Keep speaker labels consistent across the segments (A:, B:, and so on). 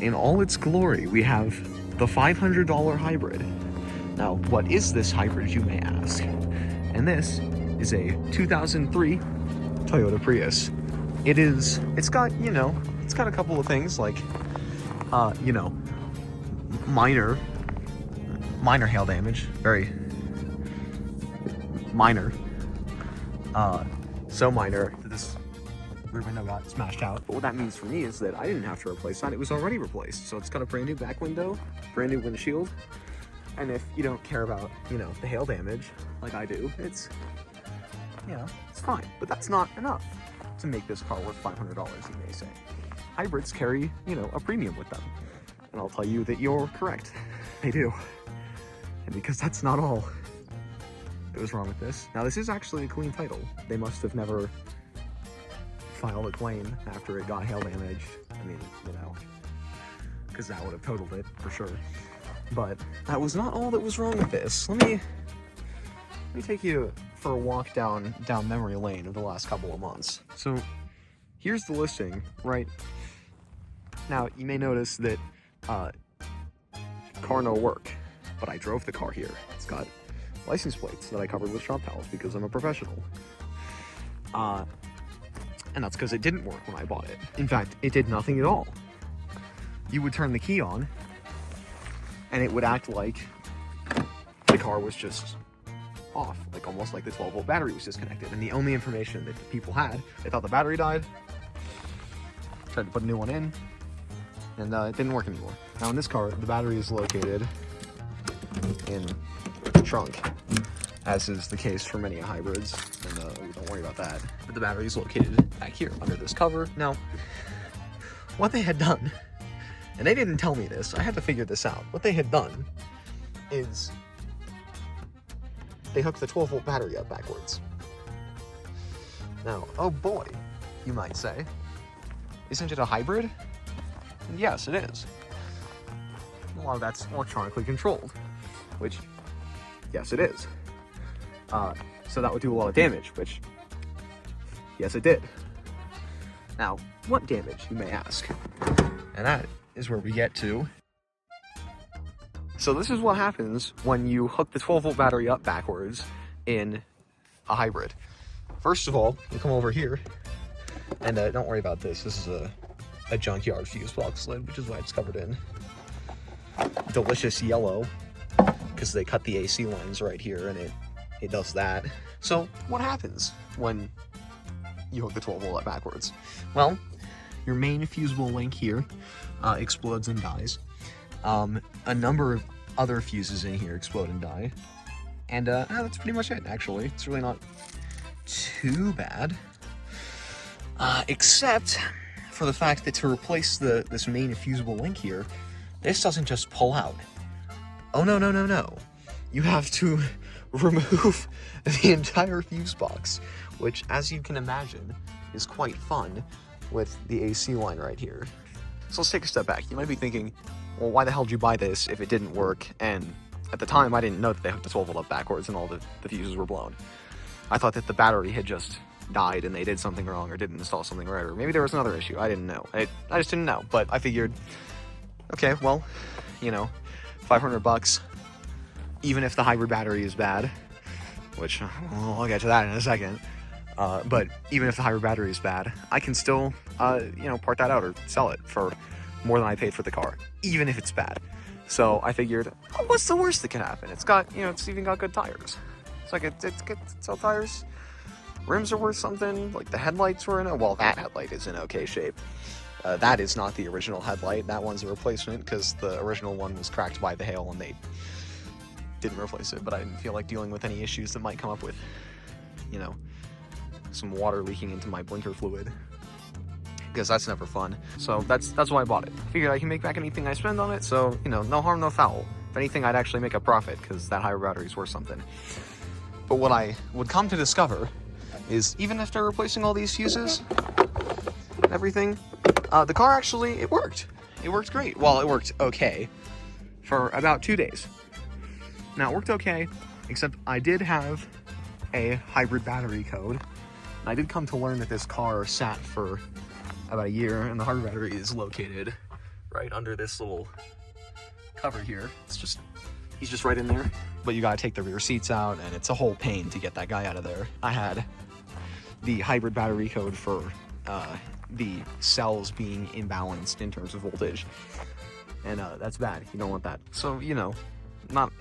A: in all its glory, we have the $500 hybrid. Now, what is this hybrid, you may ask? And this is a 2003 Toyota Prius. It's got a couple of things like, minor hail damage, very minor. So minor that this rear window got smashed out. But what that means for me is that I didn't have to replace that. It was already replaced. So it's got a brand new back window, brand new windshield. And if you don't care about, the hail damage like I do, it's fine. But that's not enough to make this car worth $500, you may say. Hybrids carry, a premium with them. And I'll tell you that you're correct. They do. And because that's not all that was wrong with this. Now, this is actually a clean title. They must have never filed a claim after it got hail damage. I mean, because that would have totaled it for sure. But that was not all that was wrong with this. Let me take you for a walk down memory lane of the last couple of months. So here's the listing, right? Now, you may notice that car no work, but I drove the car here. It's got license plates that I covered with shop towels because I'm a professional. And that's because it didn't work when I bought it. In fact, it did nothing at all. You would turn the key on, and it would act like the car was just off, like almost like the 12-volt battery was disconnected. And the only information that people had, they thought the battery died, tried to put a new one in, and it didn't work anymore. Now in this car, the battery is located in the trunk, as is the case for many hybrids, and don't worry about that. But the battery is located back here under this cover. Now, what they had done, and they didn't tell me this, I had to figure this out. What they had done is they hooked the 12-volt battery up backwards. Now, oh boy, you might say, isn't it a hybrid? And yes, it is. A lot of that's electronically controlled, which, yes, it is. So that would do a lot of damage, which, yes, it did. Now, what damage, you may ask? And that is where we get to. So this is what happens when you hook the 12-volt battery up backwards in a hybrid. First of all, you come over here, and don't worry about this. This is a junkyard fuse box lid, which is why it's covered in delicious yellow, because they cut the AC lines right here, and it does that. So what happens when you hook the 12-volt up backwards? Well, your main fusible link here explodes and dies. A number of other fuses in here explode and die. And that's pretty much it, actually. It's really not too bad. Except for the fact that to replace this main fusible link here, this doesn't just pull out. Oh, no. You have to remove the entire fuse box, which, as you can imagine, is quite fun with the AC line right here. So let's take a step back. You might be thinking, well, why the hell did you buy this if it didn't work? And at the time, I didn't know that they hooked the 12-volt up backwards and all the fuses were blown. I thought that the battery had just died and they did something wrong or didn't install something right, or maybe there was another issue. I didn't know. I just didn't know. But I figured, okay, well, $500, even if the hybrid battery is bad, which I'll get to that in a second. But even if the hybrid battery is bad, I can still, part that out or sell it for more than I paid for the car, even if it's bad. So I figured, oh, what's the worst that can happen? It's got, it's even got good tires. It's like, it's good to sell tires. Rims are worth something. Like the headlights were well, that headlight is in okay shape. That is not the original headlight. That one's a replacement because the original one was cracked by the hail and they didn't replace it. But I didn't feel like dealing with any issues that might come up with, some water leaking into my blinker fluid, because that's never fun. So that's why I bought it. Figured I can make back anything I spend on it, so no harm, no foul. If anything, I'd actually make a profit because that hybrid battery is worth something. But what I would come to discover is even after replacing all these fuses and everything, the car actually, it worked. It worked great. Well, it worked okay for about 2 days. Now, it worked okay, except I did have a hybrid battery code. And I did come to learn that this car sat for about a year, and the hybrid battery is located right under this little cover here. He's just right in there. But you gotta take the rear seats out, and it's a whole pain to get that guy out of there. I had the hybrid battery code for the cells being imbalanced in terms of voltage, and that's bad. You don't want that. So, you know, not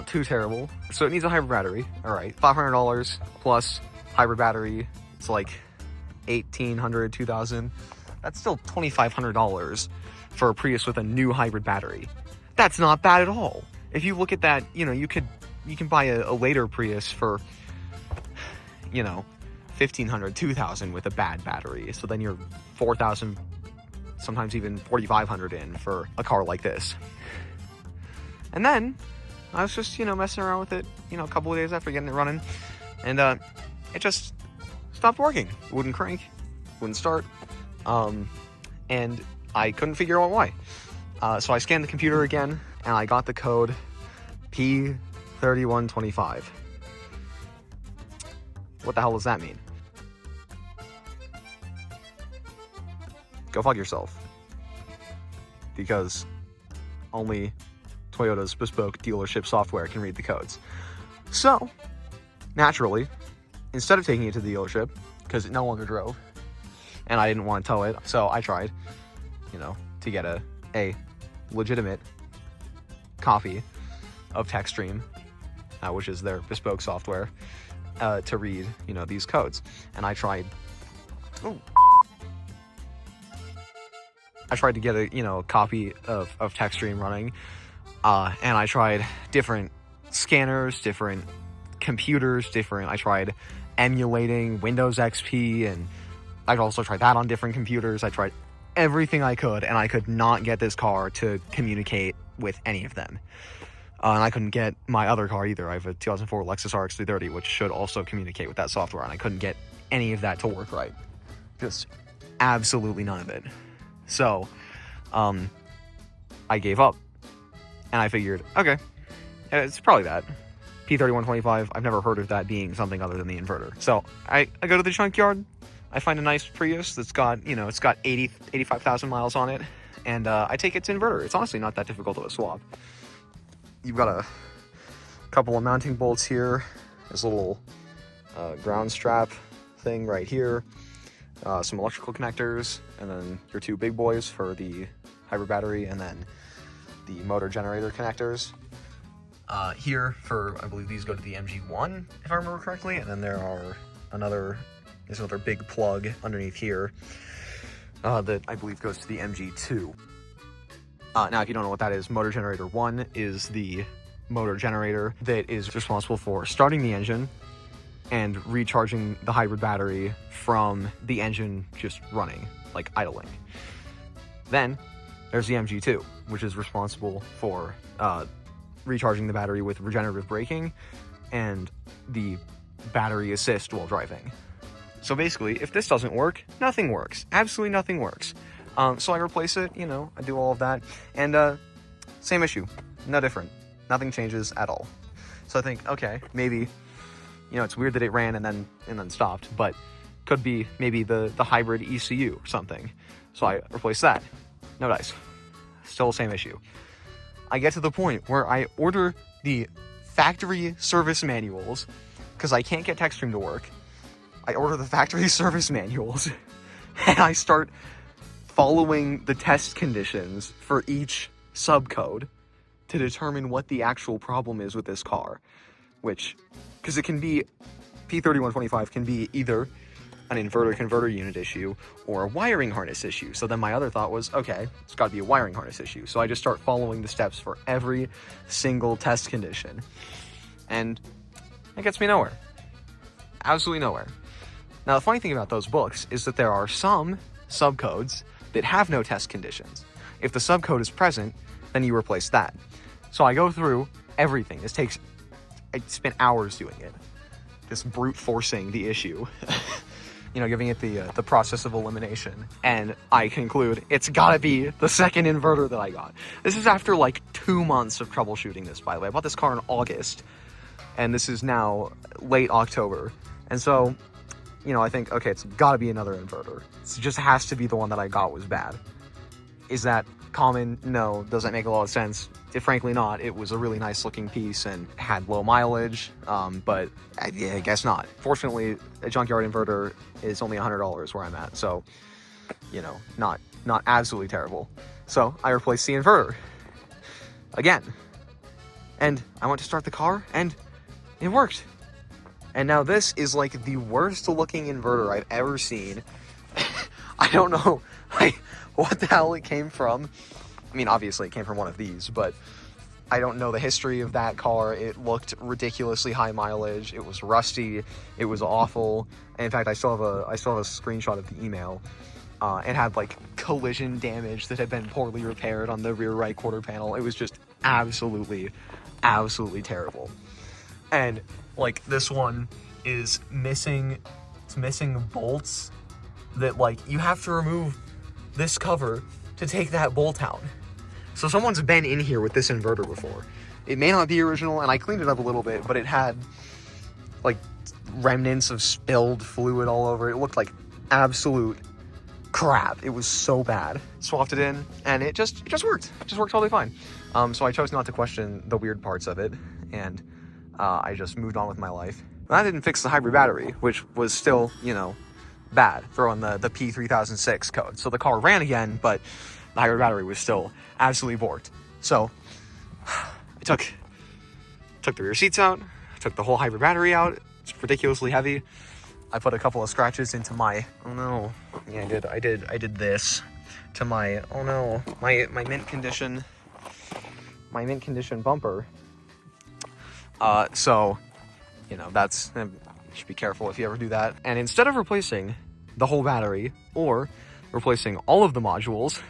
A: too terrible. So it needs a hybrid battery. All right, $500 plus hybrid battery. It's like $1,800, $2,000. That's still $2,500 for a Prius with a new hybrid battery. That's not bad at all. If you look at that, you know, you can buy a later Prius for, you know, $1,500, $2,000 with a bad battery. So then you're $4,000, sometimes even $4,500 in for a car like this. And then I was just, you know, messing around with it, you know, a couple of days after getting it running, and it just stopped working. It wouldn't crank, wouldn't start, and I couldn't figure out why. So I scanned the computer again, and I got the code P3125. What the hell does that mean? Go fuck yourself. Because only Toyota's bespoke dealership software can read the codes. So, naturally, instead of taking it to the dealership, because it no longer drove, and I didn't want to tow it, so I tried, you know, to get a legitimate copy of TechStream, which is their bespoke software, to read, you know, these codes. And I tried to get a, you know, copy of TechStream running, and I tried different scanners, different computers, I tried emulating Windows XP, and I also tried that on different computers. I tried everything I could, and I could not get this car to communicate with any of them. And I couldn't get my other car either. I have a 2004 Lexus RX 330, which should also communicate with that software, and I couldn't get any of that to work right. Just absolutely none of it. So, I gave up, and I figured, okay, it's probably that. P3125, I've never heard of that being something other than the inverter. So, I go to the junkyard, I find a nice Prius that's got, you know, it's got 85,000 miles on it, and I take its inverter. It's honestly not that difficult of a swap. You've got a couple of mounting bolts here, this little ground strap thing right here, some electrical connectors, and then your two big boys for the hybrid battery, and then the motor generator connectors. Here for, I believe these go to the MG1, if I remember correctly, and then there's another big plug underneath here that I believe goes to the MG2. Now, if you don't know what that is, motor generator 1 is the motor generator that is responsible for starting the engine and recharging the hybrid battery from the engine just running, like idling. Then there's the MG2, which is responsible for recharging the battery with regenerative braking and the battery assist while driving. So basically, if this doesn't work, nothing works. Absolutely nothing works. So I replace it, you know, I do all of that, and same issue, no different. Nothing changes at all. So I think, okay, maybe, you know, it's weird that it ran and then stopped, but could be maybe the hybrid ECU or something. So I replace that. No dice. Still the same issue. I get to the point where I order the factory service manuals because I can't get TechStream to work. I order the factory service manuals and I start following the test conditions for each subcode to determine what the actual problem is with this car. Which, because it can be, P3125 can be either an inverter-converter unit issue or a wiring harness issue. So then my other thought was, okay, it's got to be a wiring harness issue. So I just start following the steps for every single test condition. And it gets me nowhere. Absolutely nowhere. Now, the funny thing about those books is that there are some subcodes that have no test conditions. If the subcode is present, then you replace that. So I go through everything. I spent hours doing it. Just brute forcing the issue. You know, giving it the process of elimination. And I conclude it's gotta be the second inverter that I got. This is after like 2 months of troubleshooting this, by the way. I bought this car in August, and this is now late October. And so, you know, I think, okay, it's gotta be another inverter. It just has to be the one that I got was bad. Is that common? No. Does that make a lot of sense? Frankly not. It was a really nice looking piece and had low mileage, but yeah, I guess not. Fortunately, a junkyard inverter is only $100 where I'm at, so, you know, not absolutely terrible. So I replaced the inverter again, and I went to start the car, and it worked. And now this is like the worst looking inverter I've ever seen. I don't know what the hell it came from. I mean, obviously it came from one of these, but I don't know the history of that car. It looked ridiculously high mileage. It was rusty. It was awful. And in fact, I still have a screenshot of the email. It had like collision damage that had been poorly repaired on the rear right quarter panel. It was just absolutely terrible. And like this one is missing bolts that, like, you have to remove this cover to take that bolt out. So someone's been in here with this inverter before. It may not be original, and I cleaned it up a little bit, but it had like remnants of spilled fluid all over it. It looked like absolute crap. It was so bad. Swapped it in, and it just worked. It just worked totally fine. So I chose not to question the weird parts of it, and I just moved on with my life. That didn't fix the hybrid battery, which was still, you know, bad. Throw in the P3006 code. So the car ran again, but the hybrid battery was still absolutely borked. So I took the rear seats out, took the whole hybrid battery out. It's ridiculously heavy. I put a couple of scratches into my, oh no, yeah, I did this to my, oh no, my mint condition bumper. So, you know, that's, you should be careful if you ever do that. And instead of replacing the whole battery or replacing all of the modules,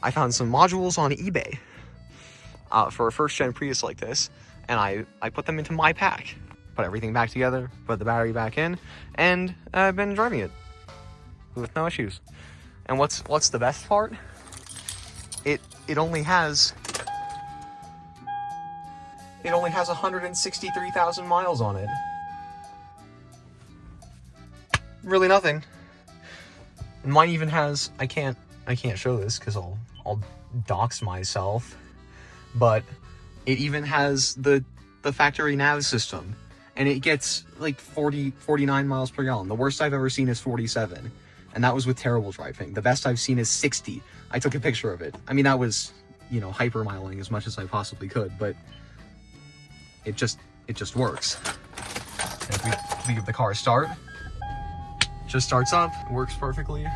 A: I found some modules on eBay for a first-gen Prius like this, and I put them into my pack. Put everything back together, put the battery back in, and I've been driving it with no issues. And what's the best part? It only has 163,000 miles on it. Really nothing. And mine even has, I can't show this because I'll dox myself, but it even has the factory nav system, and it gets like 49 miles per gallon. The worst I've ever seen is 47, and that was with terrible driving. The best I've seen is 60. I took a picture of it. I mean, that was, you know, hyper-miling as much as I possibly could, but it just works. And if we give the car a start, it just starts up, it works perfectly.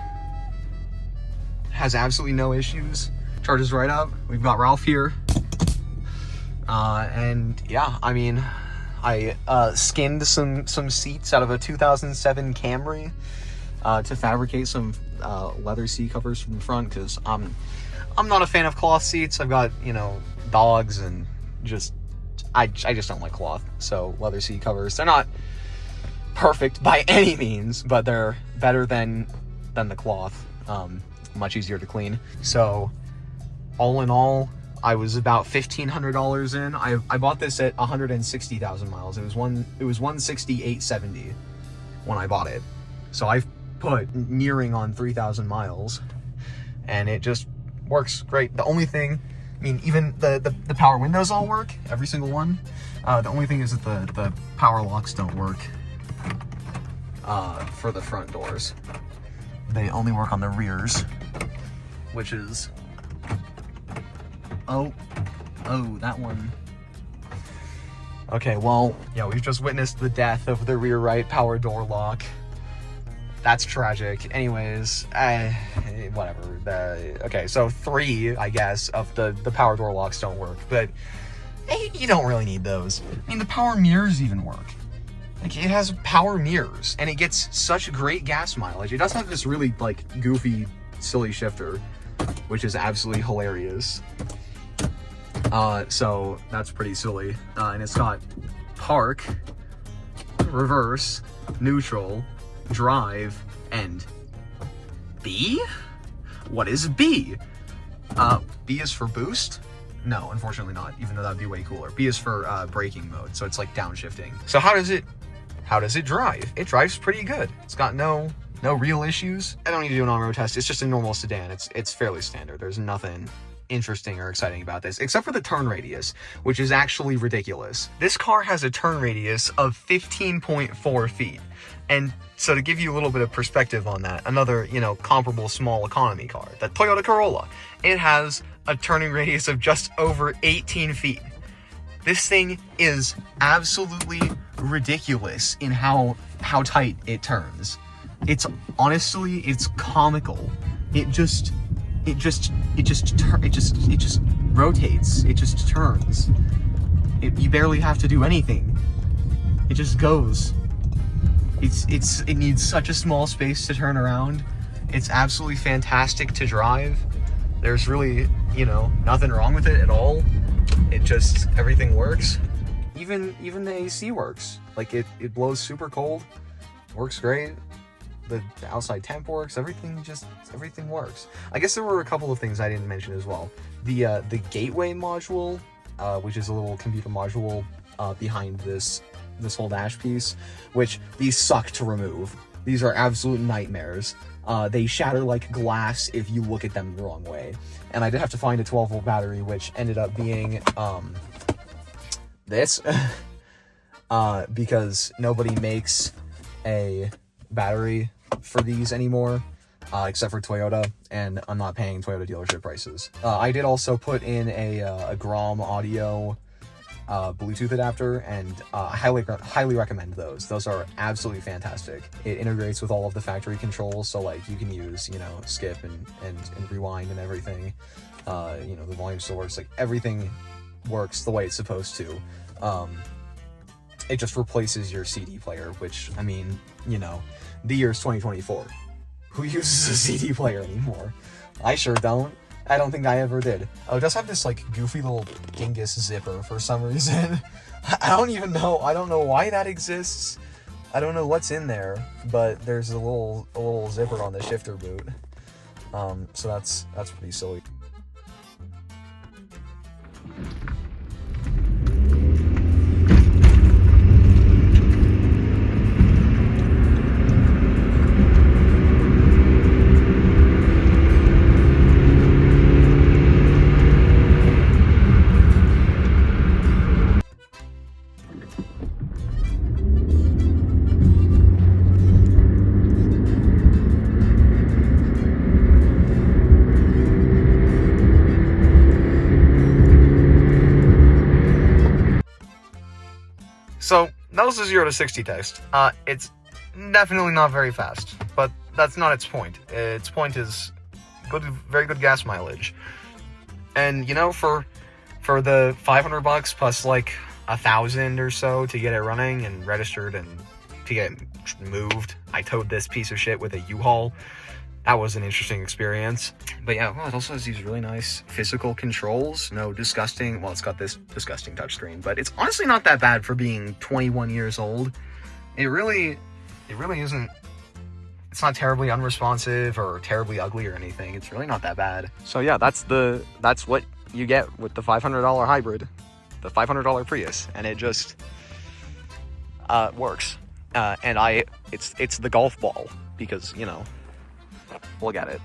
A: Has absolutely no issues. Charges right up. We've got Ralph here. And yeah, I mean, I skinned some seats out of a 2007 Camry to fabricate some leather seat covers from the front, because I'm not a fan of cloth seats. I've got, you know, dogs, and I just don't like cloth. So leather seat covers, they're not perfect by any means, but they're better than the cloth. Much easier to clean. So all in all, I was about $1,500 in. I bought this at 160,000 miles. It was 168.70 when I bought it. So I've put nearing on 3,000 miles, and it just works great. The only thing, I mean, even the power windows all work, every single one. The only thing is that the power locks don't work for the front doors. They only work on the rears, which is, oh, that one. Okay, well, yeah, we've just witnessed the death of the rear right power door lock. That's tragic. Anyways, whatever. Okay, so 3, I guess, of the power door locks don't work, but you don't really need those. I mean, the power mirrors even work. Like, it has power mirrors, and it gets such great gas mileage. It does have this really, like, goofy, silly shifter, which is absolutely hilarious. So that's pretty silly. And it's got park, reverse, neutral, drive, and B? What is B? B is for boost? No, unfortunately not, even though that'd be way cooler. B is for braking mode, so it's like downshifting. So how does it drive? It drives pretty good. It's got no No real issues. I don't need to do an on-road test. It's just a normal sedan. It's fairly standard. There's nothing interesting or exciting about this, except for the turn radius, which is actually ridiculous. This car has a turn radius of 15.4 feet. And so to give you a little bit of perspective on that, another, you know, comparable small economy car, the Toyota Corolla, it has a turning radius of just over 18 feet. This thing is absolutely ridiculous in how tight it turns. It's honestly, it's comical. It just rotates. It just turns. You barely have to do anything. It just goes. It needs such a small space to turn around. It's absolutely fantastic to drive. There's really, you know, nothing wrong with it at all. It just, everything works. Even the AC works. Like it blows super cold. Works great. The outside temp works. Everything works. I guess there were a couple of things I didn't mention as well. The gateway module, which is a little computer module behind this whole dash piece, which these suck to remove. These are absolute nightmares. They shatter like glass if you look at them the wrong way. And I did have to find a 12-volt battery, which ended up being this, because nobody makes a battery for these anymore, except for Toyota, and I'm not paying Toyota dealership prices. I did also put in a Grom audio Bluetooth adapter, and I highly recommend those. Those are absolutely fantastic. It integrates with all of the factory controls, so like you can use, you know, skip and rewind and everything. You know, the volume source, like everything works the way it's supposed to. It just replaces your CD player, which, I mean, you know, the year's 2024. Who uses a CD player anymore? I sure don't. I don't think I ever did. Oh, it does have this, like, goofy little dingus zipper for some reason. I don't even know. I don't know why that exists. I don't know what's in there, but there's a little zipper on the shifter boot. So that's pretty silly. So that was the 0 to 60 test. It's definitely not very fast, but that's not its point. Its point is very good gas mileage. And you know, for the $500 plus like 1,000 or so to get it running and registered and to get moved, I towed this piece of shit with a U-Haul. That was an interesting experience. But yeah, well, it also has these really nice physical controls. No disgusting, well, it's got this disgusting touchscreen, but it's honestly not that bad for being 21 years old. It really isn't. It's not terribly unresponsive or terribly ugly or anything. It's really not that bad. So yeah, that's what you get with the $500 hybrid, the $500 Prius, and it just works. And it's the golf ball, because, you know, look at it.